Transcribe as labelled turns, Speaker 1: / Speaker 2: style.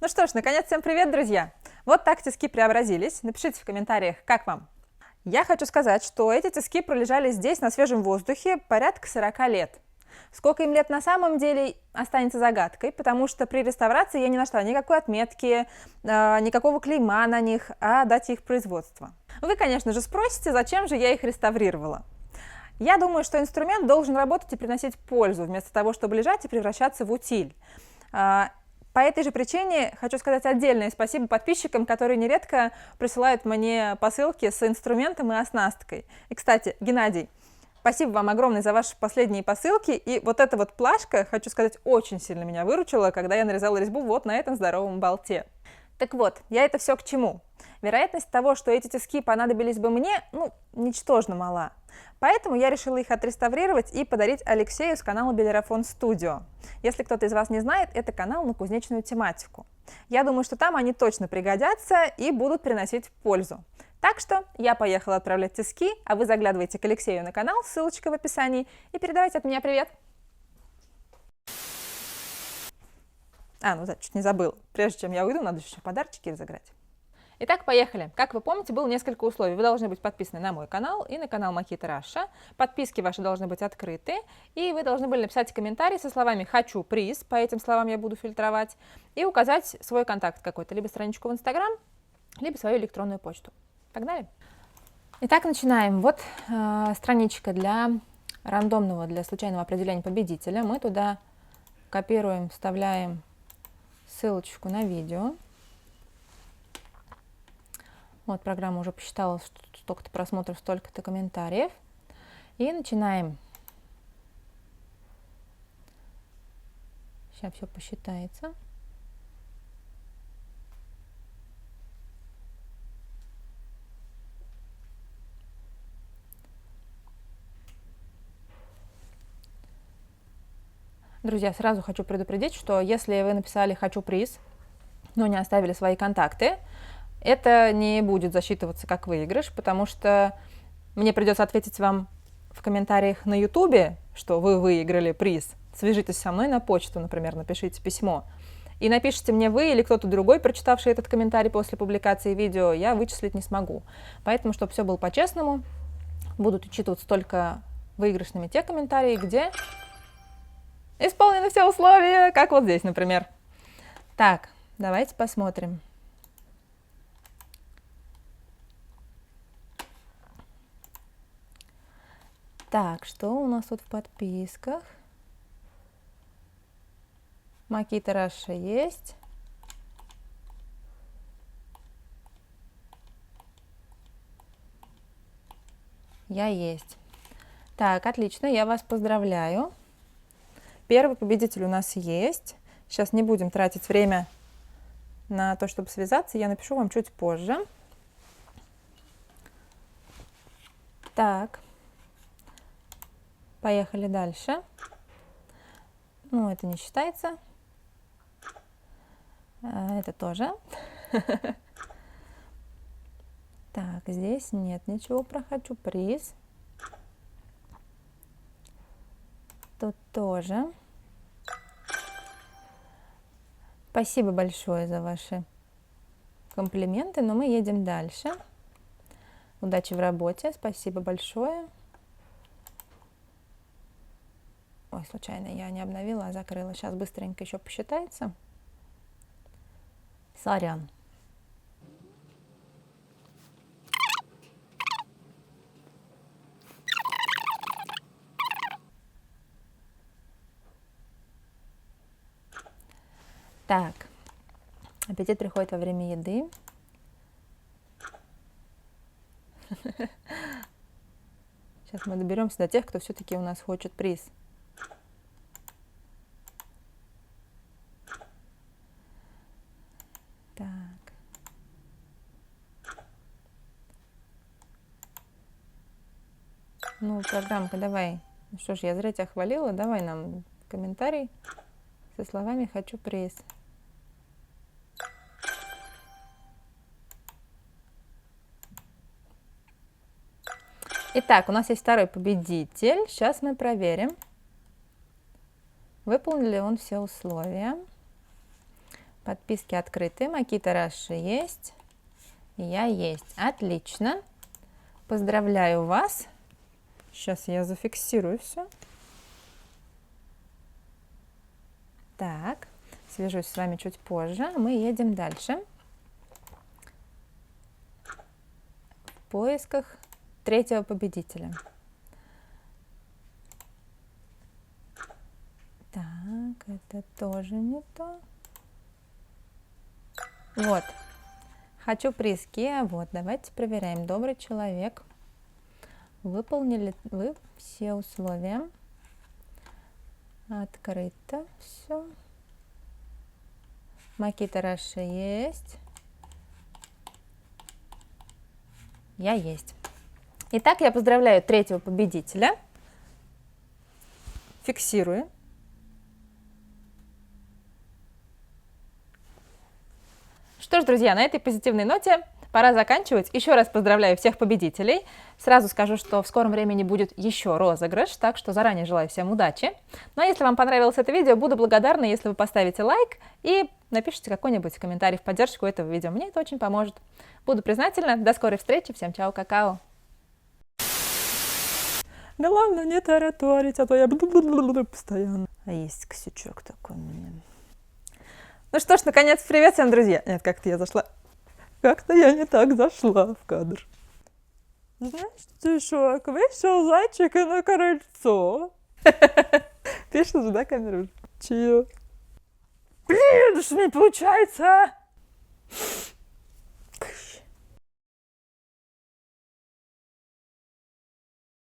Speaker 1: Ну что ж, наконец, всем привет, друзья! Вот так тиски преобразились. Напишите в комментариях, как вам. Я хочу сказать, что эти тиски пролежали здесь на свежем воздухе порядка 40 лет. Сколько им лет на самом деле останется загадкой, потому что при реставрации я не нашла никакой отметки, никакого клейма на них о дате их производства. Вы, конечно же, спросите, зачем же я их реставрировала. Я думаю, что инструмент должен работать и приносить пользу, вместо того, чтобы лежать и превращаться в утиль. По этой же причине хочу сказать отдельное спасибо подписчикам, которые нередко присылают мне посылки с инструментом и оснасткой. И, кстати, Геннадий, спасибо вам огромное за ваши последние посылки. И вот эта вот плашка, хочу сказать, очень сильно меня выручила, когда я нарезала резьбу вот на этом здоровом болте. Так вот, я это все к чему? Вероятность того, что эти тиски понадобились бы мне, ничтожно мала. Поэтому я решила их отреставрировать и подарить Алексею с канала Белерафон Studio. Если кто-то из вас не знает, это канал на кузнечную тематику. Я думаю, что там они точно пригодятся и будут приносить пользу. Так что я поехала отправлять тиски, а вы заглядывайте к Алексею на канал, ссылочка в описании, и передавайте от меня привет. Да, чуть не забыл. Прежде чем я уйду, надо еще подарочки разыграть. Итак, поехали. Как вы помните, было несколько условий. Вы должны быть подписаны на мой канал и на канал Makita Russia. Подписки ваши должны быть открыты. И вы должны были написать комментарий со словами «хочу приз», по этим словам я буду фильтровать, и указать свой контакт какой-то, либо страничку в Instagram, либо свою электронную почту. Погнали? Итак, начинаем. Вот страничка для рандомного, для случайного определения победителя. Мы туда копируем, вставляем ссылочку на видео. Вот, программа уже посчитала, что столько-то просмотров, столько-то комментариев. И начинаем. Сейчас все посчитается. Друзья, сразу хочу предупредить, что если вы написали «хочу приз», но не оставили свои контакты, это не будет засчитываться как выигрыш, потому что мне придется ответить вам в комментариях на YouTube, что вы выиграли приз. Свяжитесь со мной на почту, например, напишите письмо. И напишите мне вы или кто-то другой, прочитавший этот комментарий после публикации видео, я вычислить не смогу. Поэтому, чтобы все было по-честному, будут учитываться только выигрышными те комментарии, где исполнены все условия, как вот здесь, например. Так, давайте посмотрим. Так, что у нас тут в подписках? Makita Russia есть. Я есть. Так, отлично, я вас поздравляю. Первый победитель у нас есть. Сейчас не будем тратить время на то, чтобы связаться. Я напишу вам чуть позже. Так. Поехали дальше. Это не считается. Это тоже. Так, здесь нет ничего про «хочу приз». Тут тоже. Спасибо большое за ваши комплименты, но мы едем дальше. Удачи в работе. Спасибо большое. Ой, случайно я не обновила, а закрыла. Сейчас быстренько еще посчитается. Сорян. Так, аппетит приходит во время еды. Сейчас мы доберемся до тех, кто все-таки у нас хочет приз. Так. Программка, давай. Что ж, я зря тебя хвалила. Давай нам комментарий со словами «хочу приз». Итак, у нас есть второй победитель. Сейчас мы проверим, выполнил ли он все условия. Подписки открыты. Макита Раши есть. И я есть. Отлично. Поздравляю вас. Сейчас я зафиксирую все. Так, свяжусь с вами чуть позже. Мы едем дальше. В поисках третьего победителя. Так, это тоже не то. Вот. Хочу приз Kia. Вот, давайте проверяем. Добрый человек. Выполнили вы все условия. Открыто все. Макита Раши есть. Я есть. Итак, я поздравляю третьего победителя. Фиксирую. Что ж, друзья, на этой позитивной ноте пора заканчивать. Еще раз поздравляю всех победителей. Сразу скажу, что в скором времени будет еще розыгрыш, так что заранее желаю всем удачи. Ну а если вам понравилось это видео, буду благодарна, если вы поставите лайк и напишите какой-нибудь комментарий в поддержку этого видео. Мне это очень поможет. Буду признательна. До скорой встречи. Всем чао, какао. Главное не тараторить, а то я буду постоянно. А есть косячок такой у меня. Ну что ж, наконец, привет всем, друзья. Нет, как-то я зашла. Как-то я не так зашла в кадр. Знаешь, стишок, вышел зайчик на крыльцо. Пишешь же, да, камеру? Чё? Блин, что не получается?